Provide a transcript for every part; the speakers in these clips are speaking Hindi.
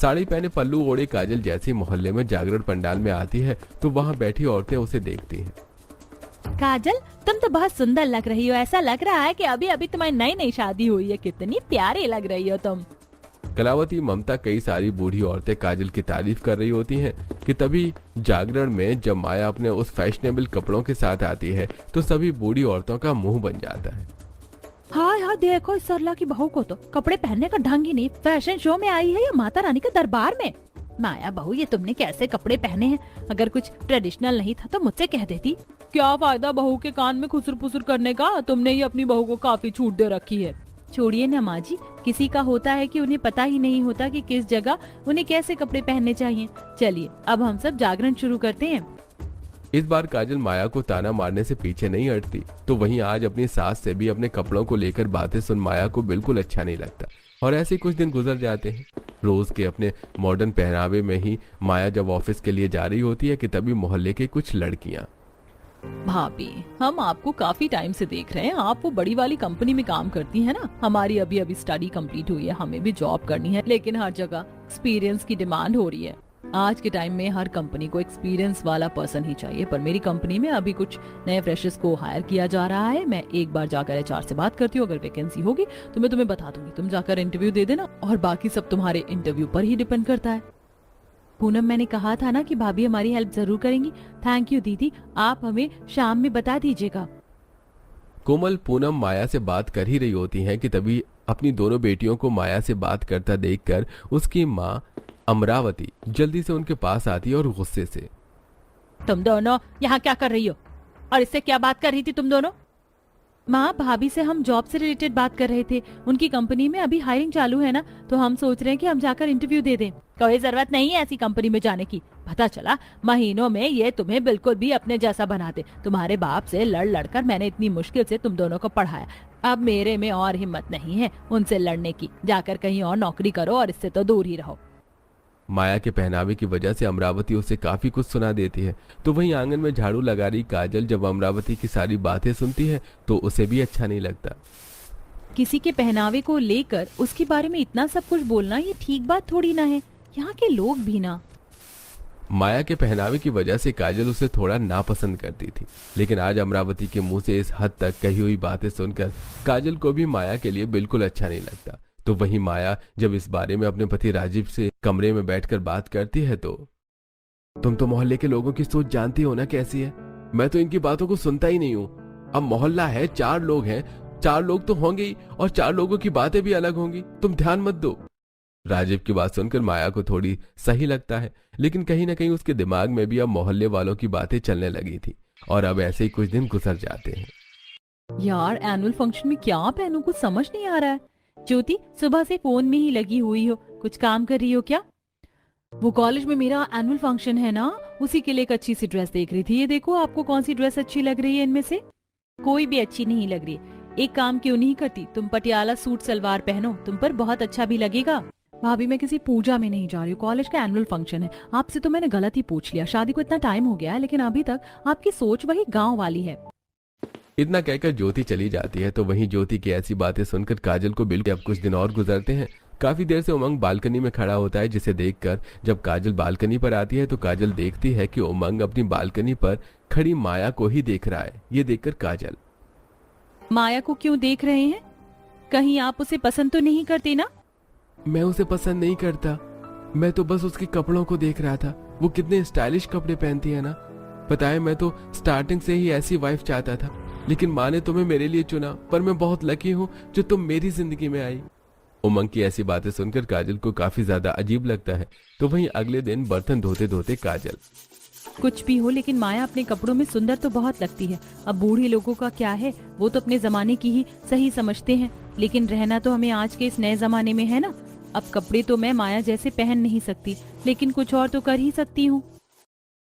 साड़ी पहने पल्लू ओढ़े काजल जैसे मोहल्ले में जागरण पंडाल में आती है तो वहाँ बैठी औरतें उसे देखती हैं। काजल, तुम तो बहुत सुंदर लग रही हो। ऐसा लग रहा है कि अभी अभी तुम्हारी नई नई शादी हुई है। कितनी प्यारी लग रही हो तुम। कलावती, ममता, कई सारी बूढ़ी औरतें काजल की तारीफ कर रही होती हैं कि तभी जागरण में जब माया अपने उस फैशनेबल कपड़ों के साथ आती है तो सभी बूढ़ी औरतों का मुंह बन जाता है। हाँ हाँ, देखो इस सरला की बहू को तो कपड़े पहनने का ढंग ही नहीं। फैशन शो में आई है या माता रानी के दरबार में। माया बहू, ये तुमने कैसे कपड़े पहने हैं? अगर कुछ ट्रेडिशनल नहीं था तो मुझसे कह देती। क्या फायदा बहू के कान में खुसर पुसर करने का? तुमने ही अपनी बहू को काफी छूट दे रखी है। छोड़िए ना माँ जी, किसी का होता है कि उन्हें पता ही नहीं होता कि किस जगह उन्हें कैसे कपड़े पहनने चाहिए। चलिए अब हम सब जागरण शुरू करते हैं। इस बार काजल माया को ताना मारने से पीछे नहीं हटती। तो वहीं आज अपनी सास से भी अपने कपड़ों को लेकर बातें सुन माया को बिल्कुल अच्छा नहीं लगता और ऐसे कुछ दिन गुजर जाते हैं। रोज के अपने मॉडर्न पहनावे में ही माया जब ऑफिस के लिए जा रही होती है कि तभी मोहल्ले के कुछ लड़कियां। भाभी, हम आपको काफी टाइम से देख रहे हैं। आप वो बड़ी वाली कंपनी में काम करती हैं ना। हमारी अभी अभी स्टडी कंप्लीट हुई है, हमें भी जॉब करनी है, लेकिन हर जगह एक्सपीरियंस की डिमांड हो रही है। आज के टाइम में हर कंपनी को एक्सपीरियंस वाला पर्सन ही चाहिए, पर मेरी कंपनी में अभी कुछ नए फ्रेशर्स को हायर किया जा रहा है। मैं एक बार जाकर एचआर से बात करती हूँ, अगर वैकेंसी होगी तो मैं तुम्हें बता दूंगी। तुम जाकर इंटरव्यू दे देना और बाकी सब तुम्हारे इंटरव्यू पर ही डिपेंड करता है। पूनम, मैंने कहा था ना कि भाभी हमारी हेल्प जरूर करेंगी। थैंक यू दीदी, आप हमें शाम में बता दीजिएगा। कोमल, पूनम माया से बात कर ही रही होती हैं कि तभी अपनी दोनों बेटियों को माया से बात करता देखकर उसकी माँ अमरावती जल्दी से उनके पास आती है और गुस्से से। तुम दोनों यहाँ क्या कर रही हो? और इससे क्या बात कर रही थी तुम दोनों? माँ, भाभी से हम जॉब से रिलेटेड बात कर रहे थे। उनकी कंपनी में अभी हायरिंग चालू है ना, तो हम सोच रहे हैं कि हम जाकर इंटरव्यू दे दें। कोई जरूरत नहीं है ऐसी कंपनी में जाने की। पता चला महीनों में ये तुम्हें बिल्कुल भी अपने जैसा बना दे। तुम्हारे बाप से लड़ लड़कर मैंने इतनी मुश्किल से तुम दोनों को पढ़ाया। अब मेरे में और हिम्मत नहीं है उनसे लड़ने की। जाकर कहीं और नौकरी करो और इससे तो दूर ही रहो। माया के पहनावे की वजह से अमरावती उसे काफी कुछ सुना देती है। तो वहीं आंगन में झाड़ू लगा रही काजल जब अमरावती की सारी बातें सुनती है तो उसे भी अच्छा नहीं लगता। किसी के पहनावे को लेकर उसके बारे में इतना सब कुछ बोलना ये ठीक बात थोड़ी ना है। यहाँ के लोग भी ना। माया के पहनावे की वजह से काजल उसे थोड़ा नापसंद करती थी, लेकिन आज अमरावती के मुंह से इस हद तक कही हुई बातें सुनकर काजल को भी माया के लिए बिल्कुल अच्छा नहीं लगता। तो वहीं माया जब इस बारे में अपने पति राजीव से कमरे में बैठकर बात करती है तो, तुम तो मोहल्ले के लोगों की सोच जानती हो ना कैसी है। मैं तो इनकी बातों को सुनता ही नहीं हूँ। अब मोहल्ला है, 4 लोग हैं, 4 लोग तो होंगे ही और 4 लोगों की बातें भी अलग होंगी। तुम ध्यान मत दो। राजीव की बात सुनकर माया को थोड़ी सही लगता है, लेकिन कहीं ना कहीं उसके दिमाग में भी अब मोहल्ले वालों की बातें चलने लगी थी और अब ऐसे ही कुछ दिन गुजर जाते हैं। यार, एनुअल फंक्शन में क्या पहनूं कुछ समझ नहीं आ रहा है। ज्योति, सुबह से फोन में ही लगी हुई हो, कुछ काम कर रही हो क्या? वो कॉलेज में मेरा एनुअल फंक्शन है ना, उसी के लिए एक अच्छी सी ड्रेस देख रही थी। ये देखो, आपको कौन सी ड्रेस अच्छी लग रही है इनमें से? कोई भी अच्छी नहीं लग रही। एक काम क्यों नहीं करती, तुम पटियाला सूट सलवार पहनो, तुम पर बहुत अच्छा भी लगेगा। भाभी, मैं किसी पूजा में नहीं जा रही हूँ, कॉलेज का एनुअल फंक्शन है। आपसे तो मैंने गलत ही पूछ लिया। शादी को इतना टाइम हो गया है, लेकिन अभी तक आपकी सोच वही गाँव वाली है। इतना कहकर ज्योति चली जाती है। तो वहीं ज्योति की ऐसी बातें सुनकर काजल को बिल्कुल अब कुछ दिन और गुजरते हैं। काफी देर से उमंग बालकनी में खड़ा होता है, जिसे देखकर जब काजल बालकनी पर आती है तो काजल देखती है कि उमंग अपनी बालकनी पर खड़ी माया को ही देख रहा है। ये देखकर काजल, माया को क्यों देख रहे हैं? कहीं आप उसे पसंद तो नहीं करते ना? मैं उसे पसंद नहीं करता, मैं तो बस उसके कपड़ों को देख रहा था। वो कितने स्टाइलिश कपड़े पहनती है ना। पता है, मैं तो स्टार्टिंग से ही ऐसी वाइफ चाहता था, लेकिन माँ ने तुम्हें मेरे लिए चुना। पर मैं बहुत लकी हूँ जो तुम मेरी जिंदगी में आई। उमंग की ऐसी बातें सुनकर काजल को काफी ज्यादा अजीब लगता है। तो वहीं अगले दिन बर्तन धोते धोते काजल, कुछ भी हो, लेकिन माया अपने कपड़ों में सुंदर तो बहुत लगती है। अब बूढ़े लोगों का क्या है, वो तो अपने जमाने की ही सही समझते हैं, लेकिन रहना तो हमें आज के इस नए जमाने में है ना। अब कपड़े तो मैं माया जैसे पहन नहीं सकती, लेकिन कुछ और तो कर ही सकती हूँ।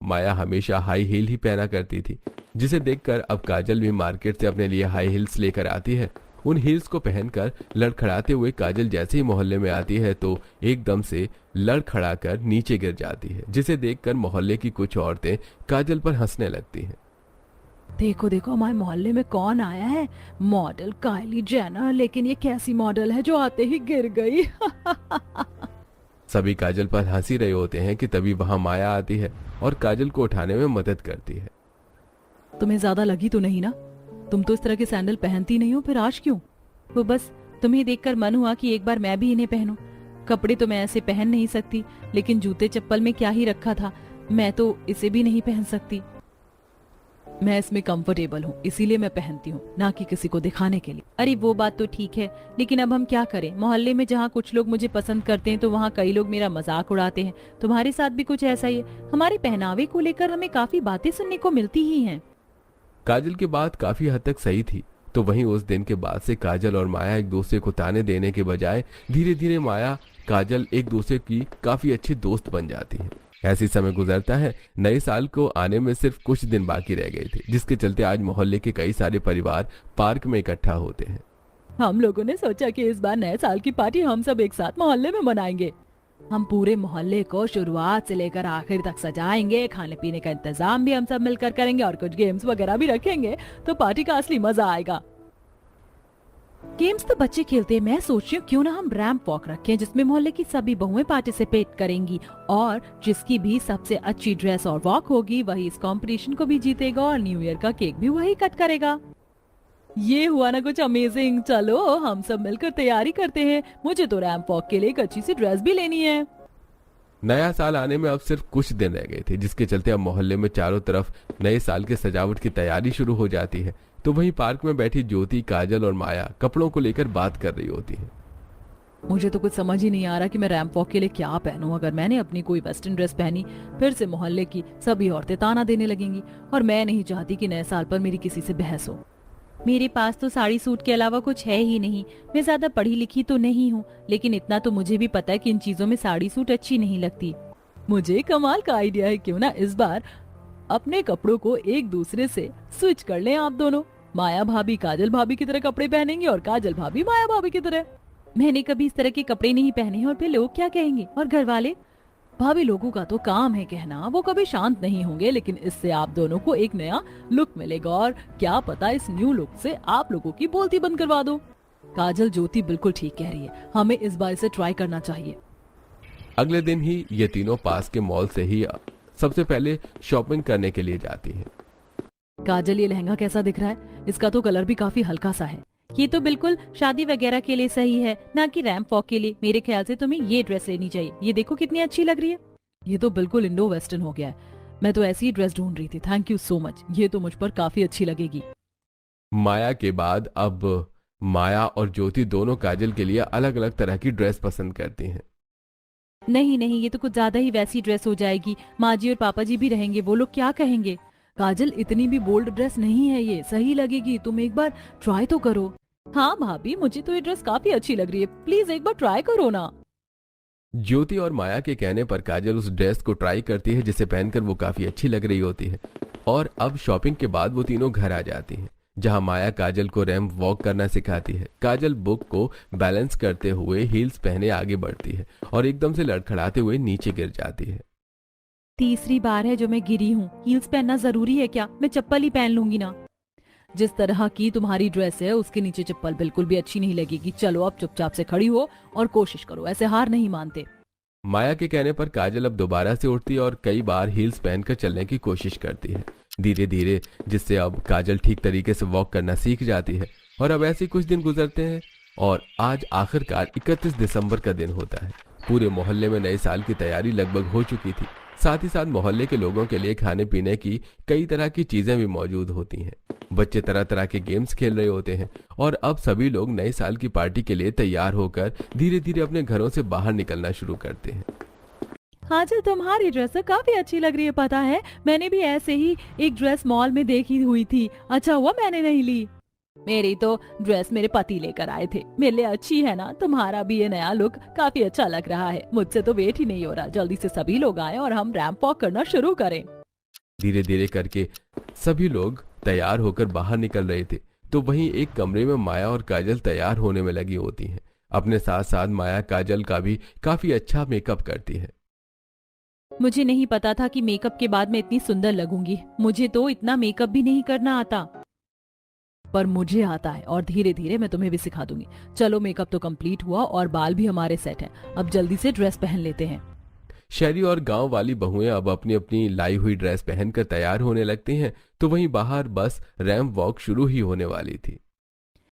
माया हमेशा हाई हील ही पहना करती थी, जिसे देखकर अब काजल भी मार्केट से अपने लिए हाई हील्स लेकर आती है। उन हील्स को पहनकर लड़खड़ाते हुए काजल जैसे ही मोहल्ले में आती है तो एकदम से लड़खड़ाकर नीचे गिर जाती है, जिसे देखकर मोहल्ले की कुछ औरतें काजल पर हंसने लगती हैं। देखो देखो, हमारे मोहल्ले में कौन आया है, मॉडल काइली जेनर। लेकिन ये कैसी मॉडल है जो आते ही गिर गई। सभी काजल पर हंसी रहे होते हैं कि तभी वहां माया आती है और काजल को उठाने में मदद करती है। तुम्हें ज्यादा लगी तो नहीं ना? तुम तो इस तरह के सैंडल पहनती नहीं हो, फिर आज क्यों? वो बस तुम्हें देखकर मन हुआ कि एक बार मैं भी इन्हें पहनूं। कपड़े तो मैं ऐसे पहन नहीं सकती, लेकिन जूते चप्पल में क्या ही रखा था, मैं तो इसे भी नहीं पहन सकती। मैं इसमें कंफर्टेबल हूँ, इसीलिए मैं पहनती हूँ, ना कि किसी को दिखाने के लिए। अरे वो बात तो ठीक है, लेकिन अब हम क्या करें? मोहल्ले में जहाँ कुछ लोग मुझे पसंद करते हैं तो वहाँ कई लोग मेरा मजाक उड़ाते हैं। तुम्हारे साथ भी कुछ ऐसा ही है। हमारे पहनावे को लेकर हमें काफी बातें सुनने को मिलती ही हैं। काजल की बात काफी हद तक सही थी। तो वहीं उस दिन के बाद से काजल और माया एक दूसरे को ताने देने के बजाय धीरे धीरे माया काजल एक दूसरे की काफी अच्छी दोस्त बन जाती है। ऐसी समय गुजरता है, नए साल को आने में सिर्फ कुछ दिन बाकी रह गए थे, जिसके चलते आज मोहल्ले के कई सारे परिवार पार्क में इकट्ठा होते हैं। हम लोगों ने सोचा कि इस बार नए साल की पार्टी हम सब एक साथ मोहल्ले में मनाएंगे। हम पूरे मोहल्ले को शुरुआत से लेकर आखिर तक सजाएंगे, खाने पीने का इंतजाम भी हम सब मिलकर करेंगे और कुछ गेम्स वगैरह भी रखेंगे, तो पार्टी का असली मजा आएगा। गेम्स तो बच्चे खेलते हैं, मैं सोच रही हूँ क्यों ना हम रैंप वॉक रखें जिसमें मोहल्ले की सभी बहुएं पार्टिसिपेट करेंगी और जिसकी भी सबसे अच्छी ड्रेस और वॉक होगी वही इस कंपटीशन को भी जीतेगा और न्यू ईयर का केक भी वही कट करेगा। ये हुआ ना कुछ अमेजिंग। चलो हम सब मिलकर तैयारी करते हैं। मुझे तो रैंप वॉक के लिए एक अच्छी सी ड्रेस भी लेनी है। नया साल आने में अब सिर्फ कुछ दिन रह गए थे, जिसके चलते अब मोहल्ले में चारों तरफ नए साल के सजावट की तैयारी शुरू हो जाती है। तो वहीं पार्क में बैठी ज्योति, काजल और माया कपड़ों को लेकर बात कर रही होती हैं। मुझे तो कुछ समझ ही नहीं आ रहा कि मैं रैंप वॉक के लिए क्या पहनूं। अगर मैंने अपनी कोई वेस्टर्न ड्रेस पहनी फिर से मोहल्ले की सभी औरतें ताना देने लगेंगी और मैं नहीं चाहती कि नए साल पर मेरी किसी से बहस हो। मेरे पास तो साड़ी सूट के अलावा कुछ है ही नहीं। मैं ज्यादा पढ़ी लिखी तो नहीं हूँ, लेकिन इतना तो मुझे भी पता है कि इन चीजों में साड़ी सूट अच्छी नहीं लगती। मुझे कमाल का आइडिया है, क्यों ना इस बार अपने कपड़ों को एक दूसरे से स्विच कर लें आप दोनों। माया भाभी काजल भाभी की तरह कपड़े पहनेंगे और काजल भाभी माया भाभी की तरह। मैंने कभी इस तरह के कपड़े नहीं पहने हैं और फिर लोग क्या कहेंगे? और घर वाले? भाभी लोगों का तो काम है कहना, वो कभी शांत नहीं होंगे, लेकिन इससे आप दोनों को एक नया लुक मिलेगा और क्या पता इस न्यू लुक से आप लोगों की बोलती बंद करवा दो। काजल ज्योति बिल्कुल ठीक कह रही है, हमें इस बार इसे ट्राई करना चाहिए। अगले दिन ही ये तीनों पास के मॉल से ही सबसे पहले शॉपिंग करने के लिए जाती हैं। काजल, ये लहंगा कैसा दिख रहा है? इसका तो कलर भी काफी हल्का सा है। ये तो बिल्कुल शादी वगैरह के लिए सही है, ना कि रैंप वॉक के लिए। मेरे ख्याल से तुम्हें ये ड्रेस लेनी चाहिए। ये देखो कितनी अच्छी लग रही है। ये तो बिल्कुल इंडो वेस्टर्न हो गया है। मैं तो ऐसी ही ड्रेस ढूंढ रही थी। थैंक यू सो मच, ये तो मुझ पर काफी अच्छी लगेगी। माया के बाद अब माया और ज्योति दोनों काजल के लिए अलग अलग तरह की ड्रेस पसंद करती हैं। नहीं नहीं, ये तो कुछ ज्यादा ही वैसी ड्रेस हो जाएगी। माँ जी और पापा जी भी रहेंगे, वो लोग क्या कहेंगे? काजल, इतनी भी बोल्ड ड्रेस नहीं है, ये सही लगेगी, तुम एक बार ट्राई तो करो। हाँ भाभी, मुझे तो ये ड्रेस काफी अच्छी लग रही है, प्लीज एक बार ट्राई करो ना। ज्योति और माया के कहने पर काजल उस ड्रेस को ट्राई करती है जिसे पहनकर वो काफी अच्छी लग रही होती है। और अब शॉपिंग के बाद वो तीनों घर आ जाती हैं, जहां माया काजल को रैंप वॉक करना सिखाती है। काजल बुक को बैलेंस करते हुए हील्स पहने आगे बढ़ती है और एकदम से लड़खड़ाते हुए नीचे गिर जाती है। तीसरी बार है जो मैं गिरी हूँ। हील्स पहनना जरूरी है क्या? मैं चप्पल ही पहन लूंगी ना। जिस तरह की तुम्हारी ड्रेस है उसके नीचे चप्पल बिल्कुल भी अच्छी नहीं लगेगी। चलो अब चुपचाप से खड़ी हो और कोशिश करो, ऐसे हार नहीं मानते। माया के कहने पर काजल अब दोबारा से उठती है और कई बार हील्स पहनकर चलने की कोशिश करती है, धीरे धीरे, जिससे अब काजल ठीक तरीके से वॉक करना सीख जाती है। और अब ऐसे कुछ दिन गुजरते हैं और आज आखिरकार 31 दिसंबर का दिन होता है। पूरे मोहल्ले में नए साल की तैयारी लगभग हो चुकी थी। साथ ही साथ मोहल्ले के लोगों के लिए खाने पीने की कई तरह की चीजें भी मौजूद होती हैं। बच्चे तरह तरह के गेम्स खेल रहे होते हैं और अब सभी लोग नए साल की पार्टी के लिए तैयार होकर धीरे धीरे अपने घरों से बाहर निकलना शुरू करते हैं। हाँ जी, तुम्हारी ड्रेस तो काफी अच्छी लग रही है। पता है, मैंने भी ऐसे ही एक ड्रेस मॉल में देखी हुई थी। अच्छा हुआ मैंने नहीं ली। मेरी तो ड्रेस मेरे पति लेकर आए थे। मेरे लिए अच्छी है ना? तुम्हारा भी ये नया लुक काफी अच्छा लग रहा है। मुझसे तो वेट ही नहीं हो रहा, जल्दी से सभी लोग आए और हम रैंप वॉक करना शुरू करें। धीरे धीरे करके सभी लोग तैयार होकर बाहर निकल रहे थे। तो वहीं एक कमरे में माया और काजल तैयार होने में लगी होती हैं। अपने साथ साथ माया काजल का भी काफी अच्छा मेकअप करती है। मुझे नहीं पता था कि मेकअप के बाद मैं इतनी सुंदर लगूंगी। मुझे तो इतना मेकअप भी नहीं करना आता। पर मुझे आता है और धीरे धीरे मैं तुम्हें भी सिखा दूंगी। चलो मेकअप तो कंप्लीट हुआ और बाल भी हमारे सेट हैं, अब जल्दी से ड्रेस पहन लेते हैं। शहरी और गांव वाली बहुएं अब अपनी अपनी लाई हुई ड्रेस पहनकर तैयार होने लगती हैं, तो वहीं बाहर बस रैंप वॉक शुरू ही होने वाली थी।